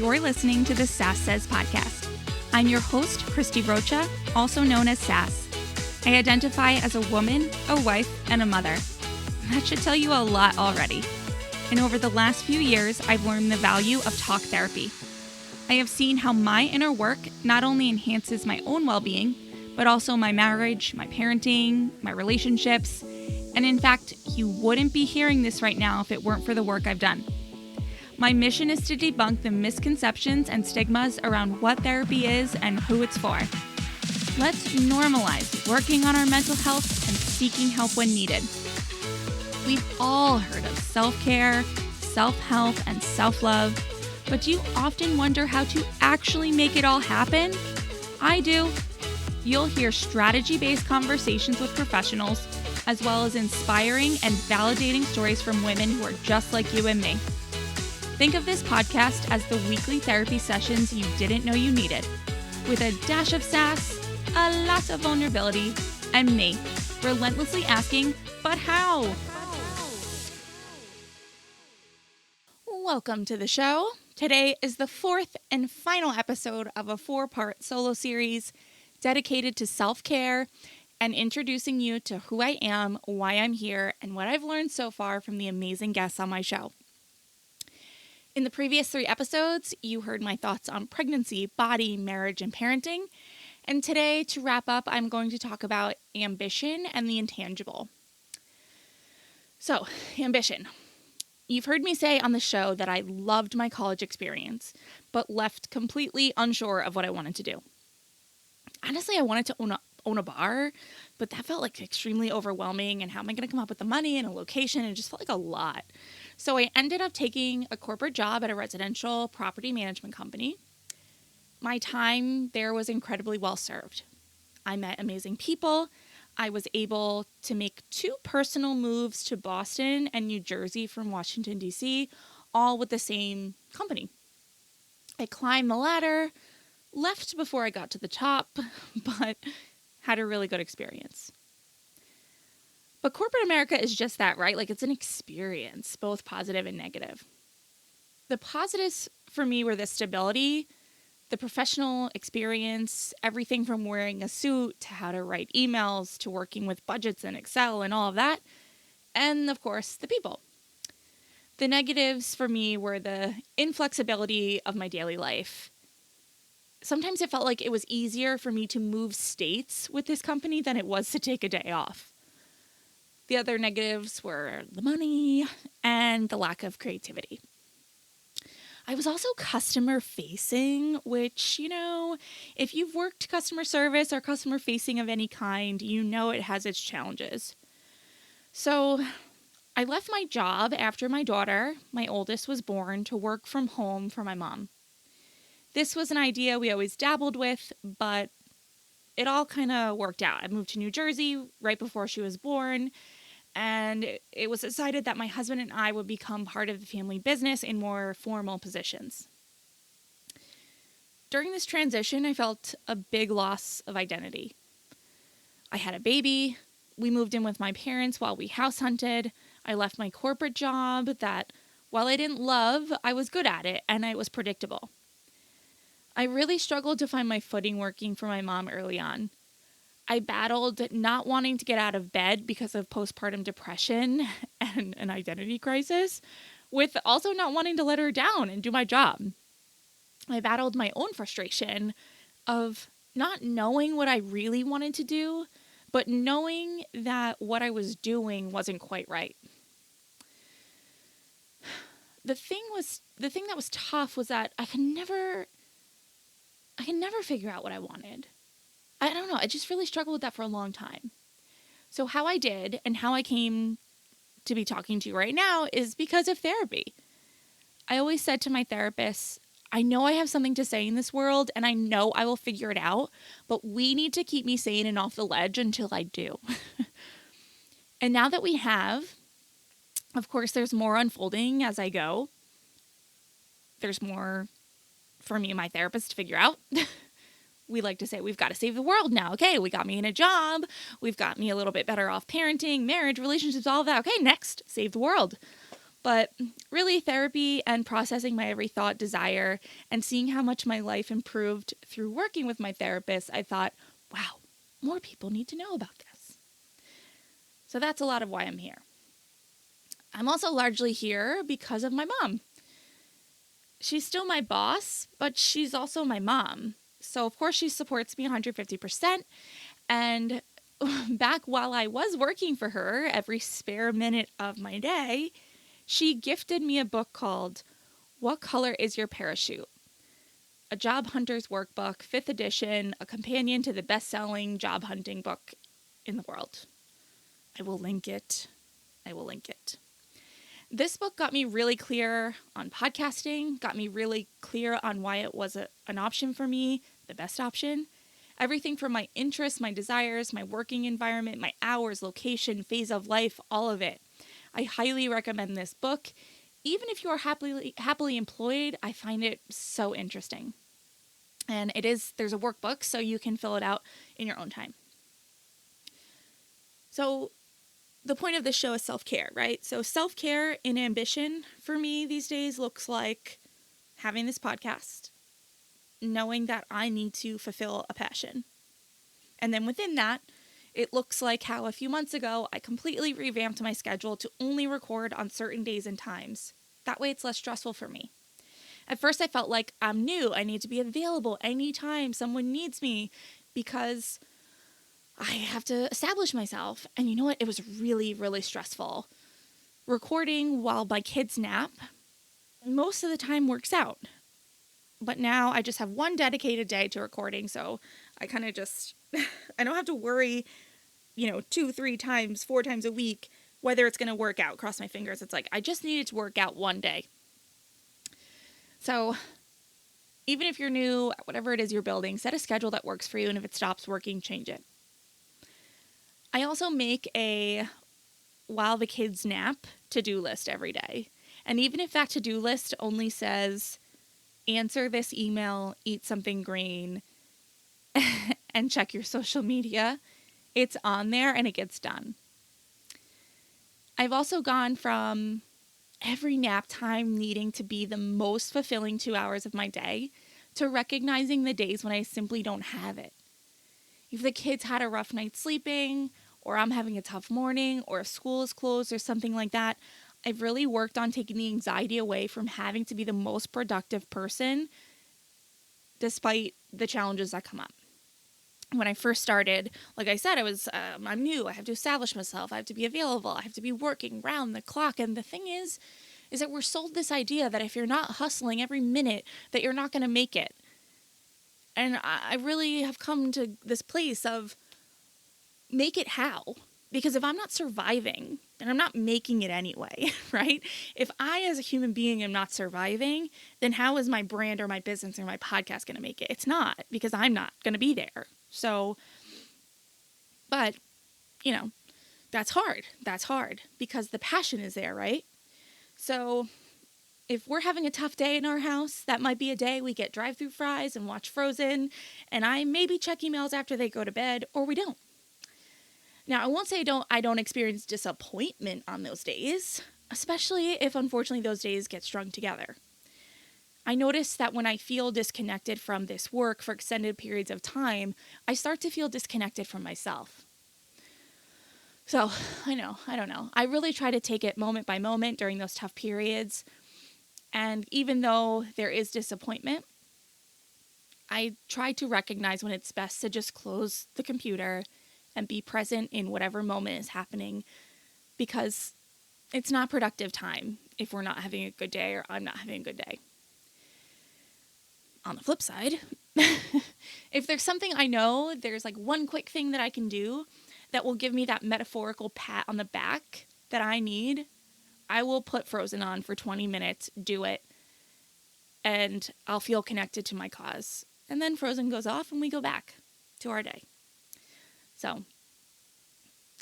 You're listening to the Sass Says podcast. I'm your host, Christie Rocha, also known as Sass. I identify as a woman, a wife, and a mother. That should tell you a lot already. And over the last few years, I've learned the value of talk therapy. I have seen how my inner work not only enhances my own well-being, but also my marriage, my parenting, my relationships. And in fact, you wouldn't be hearing this right now if it weren't for the work I've done. My mission is to debunk the misconceptions and stigmas around what therapy is and who it's for. Let's normalize working on our mental health and seeking help when needed. We've all heard of self-care, self-help, and self-love, but do you often wonder how to actually make it all happen? I do. You'll hear strategy-based conversations with professionals, as well as inspiring and validating stories from women who are just like you and me. Think of this podcast as the weekly therapy sessions you didn't know you needed, with a dash of sass, a lot of vulnerability, and me, relentlessly asking, but how? Welcome to the show. Today is the fourth and final episode of a 4-part solo series dedicated to self-care and introducing you to who I am, why I'm here, and what I've learned so far from the amazing guests on my show. In the previous 3 episodes, you heard my thoughts on pregnancy, body, marriage, and parenting. And today, to wrap up, I'm going to talk about ambition and the intangible. So, ambition. You've heard me say on the show that I loved my college experience, but left completely unsure of what I wanted to do. Honestly, I wanted to own a bar, but that felt like extremely overwhelming, and how am I going to come up with the money and a location? It just felt like a lot. So I ended up taking a corporate job at a residential property management company. My time there was incredibly well served. I met amazing people. I was able to make 2 personal moves to Boston and New Jersey from Washington, D.C., all with the same company. I climbed the ladder, left before I got to the top, but had a really good experience. But corporate America is just that, right? Like, it's an experience, both positive and negative. The positives for me were the stability, the professional experience, everything from wearing a suit to how to write emails to working with budgets and Excel and all of that. And of course, the people. The negatives for me were the inflexibility of my daily life. Sometimes it felt like it was easier for me to move states with this company than it was to take a day off. The other negatives were the money and the lack of creativity. I was also customer facing, which, if you've worked customer service or customer facing of any kind, you know it has its challenges. So I left my job after my daughter, my oldest, was born to work from home for my mom. This was an idea we always dabbled with, but it all kind of worked out. I moved to New Jersey right before she was born, and it was decided that my husband and I would become part of the family business in more formal positions. During this transition, I felt a big loss of identity. I had a baby. We moved in with my parents while we house hunted. I left my corporate job that, while I didn't love, I was good at it, and it was predictable. I really struggled to find my footing working for my mom early on. I battled not wanting to get out of bed because of postpartum depression and an identity crisis, with also not wanting to let her down and do my job. I battled my own frustration of not knowing what I really wanted to do, but knowing that what I was doing wasn't quite right. The thing that was tough was that I could never figure out what I wanted. I don't know. I just really struggled with that for a long time. So how I did and how I came to be talking to you right now is because of therapy. I always said to my therapist, I know I have something to say in this world and I know I will figure it out, but we need to keep me sane and off the ledge until I do. And now that we have, of course, there's more unfolding as I go. There's more for me and my therapist to figure out. We like to say, we've got to save the world now. Okay, we got me in a job. We've got me a little bit better off parenting, marriage, relationships, all of that. Okay, next, save the world. But really, therapy and processing my every thought, desire, and seeing how much my life improved through working with my therapist, I thought, wow, more people need to know about this. So that's a lot of why I'm here. I'm also largely here because of my mom. She's still my boss, but she's also my mom. So, of course, she supports me 150%. And back while I was working for her, every spare minute of my day, she gifted me a book called What Color Is Your Parachute? A Job Hunter's Workbook, 5th edition, a companion to the best-selling job hunting book in the world. I will link it. This book got me really clear on podcasting, got me really clear on why it was an option for me, the best option. Everything from my interests, my desires, my working environment, my hours, location, phase of life, all of it. I highly recommend this book. Even if you are happily employed, I find it so interesting. And there's a workbook, so you can fill it out in your own time. So the point of this show is self-care, right? So self-care in ambition for me these days looks like having this podcast, knowing that I need to fulfill a passion. And then within that, it looks like how a few months ago, I completely revamped my schedule to only record on certain days and times. That way it's less stressful for me. At first I felt like I'm new. I need to be available anytime someone needs me because I have to establish myself. And you know what? It was really, really stressful. Recording while my kids nap most of the time works out. But now I just have one dedicated day to recording. So I kind of just, I don't have to worry, 2, 3 times, 4 times a week, whether it's going to work out. Cross my fingers. It's like, I just need it to work out one day. So even if you're new, whatever it is you're building, set a schedule that works for you. And if it stops working, change it. I also make a while the kids nap to-do list every day. And even if that to-do list only says, answer this email, eat something green, and check your social media, it's on there and it gets done. I've also gone from every nap time needing to be the most fulfilling 2 hours of my day to recognizing the days when I simply don't have it. If the kids had a rough night sleeping, or I'm having a tough morning, or if school is closed or something like that, I've really worked on taking the anxiety away from having to be the most productive person despite the challenges that come up. When I first started, like I said, I'm new. I have to establish myself. I have to be available. I have to be working round the clock. And the thing is that we're sold this idea that if you're not hustling every minute, that you're not going to make it. And I really have come to this place of make it how? Because if I'm not surviving, then I'm not making it anyway, right? If I as a human being am not surviving, then how is my brand or my business or my podcast going to make it? It's not, because I'm not going to be there. So, but, that's hard. That's hard because the passion is there, right? So if we're having a tough day in our house, that might be a day we get drive-through fries and watch Frozen, and I maybe check emails after they go to bed, or we don't. Now, I won't say I don't experience disappointment on those days, especially if, unfortunately, those days get strung together. I notice that when I feel disconnected from this work for extended periods of time, I start to feel disconnected from myself. So, I don't know. I really try to take it moment by moment during those tough periods. And even though there is disappointment, I try to recognize when it's best to just close the computer and be present in whatever moment is happening, because it's not productive time if we're not having a good day or I'm not having a good day. On the flip side, if there's something I know, there's like one quick thing that I can do that will give me that metaphorical pat on the back that I need, I will put Frozen on for 20 minutes, do it, and I'll feel connected to my cause. And then Frozen goes off and we go back to our day. So,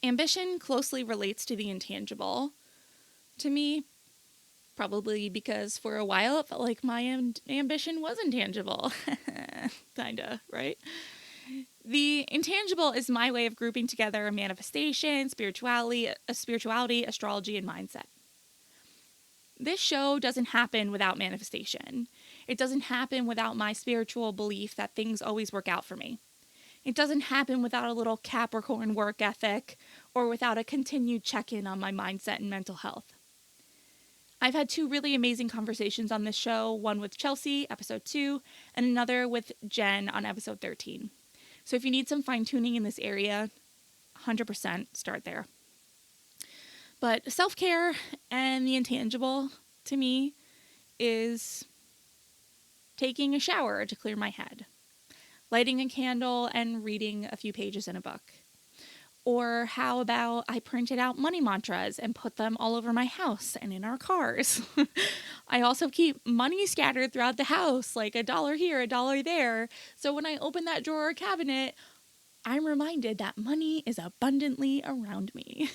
ambition closely relates to the intangible to me, probably because for a while it felt like my ambition was intangible. Kinda, right? The intangible is my way of grouping together manifestation, spirituality, astrology, and mindset. This show doesn't happen without manifestation. It doesn't happen without my spiritual belief that things always work out for me. It doesn't happen without a little Capricorn work ethic or without a continued check-in on my mindset and mental health. I've had 2 really amazing conversations on this show, one with Chelsea, episode 2, and another with Jen on episode 13. So if you need some fine-tuning in this area, 100% start there. But self-care and the intangible, to me, is taking a shower to clear my head, lighting a candle and reading a few pages in a book. Or how about I printed out money mantras and put them all over my house and in our cars. I also keep money scattered throughout the house, like $1 here, $1 there. So when I open that drawer or cabinet, I'm reminded that money is abundantly around me.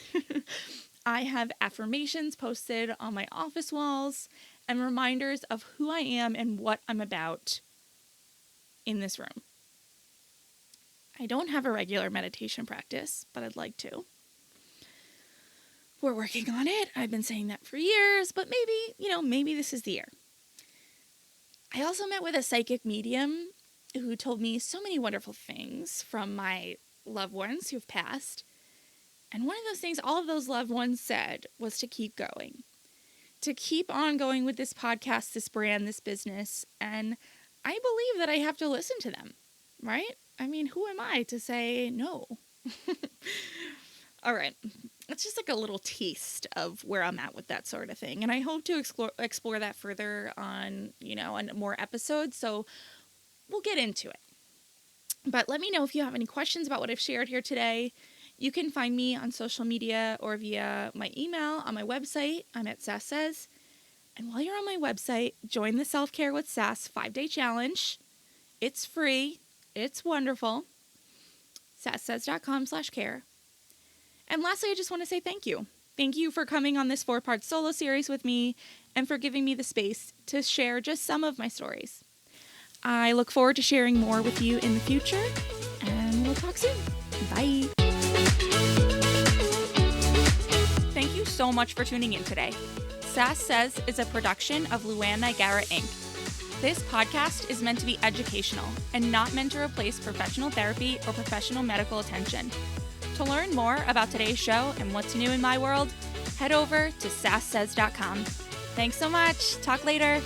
I have affirmations posted on my office walls and reminders of who I am and what I'm about in this room. I don't have a regular meditation practice, but I'd like to. We're working on it. I've been saying that for years, but maybe this is the year. I also met with a psychic medium who told me so many wonderful things from my loved ones who've passed. And one of those things all of those loved ones said was to keep going, to keep on going with this podcast, this brand, this business. And I believe that I have to listen to them, right? I mean, who am I to say no? All right. It's just like a little taste of where I'm at with that sort of thing. And I hope to explore that further on, on more episodes. So we'll get into it. But let me know if you have any questions about what I've shared here today. You can find me on social media or via my email on my website. I'm at Sass Says. And while you're on my website, join the Self-Care with Sass 5-day challenge. It's free. It's wonderful. sasssays.com/care. And lastly, I just want to say thank you. Thank you for coming on this 4-part solo series with me and for giving me the space to share just some of my stories. I look forward to sharing more with you in the future, and we'll talk soon. Bye. Thank you so much for tuning in today. Sass Says is a production of Luann Nigara, Inc. This podcast is meant to be educational and not meant to replace professional therapy or professional medical attention. To learn more about today's show and what's new in my world, head over to sasssays.com. Thanks so much. Talk later.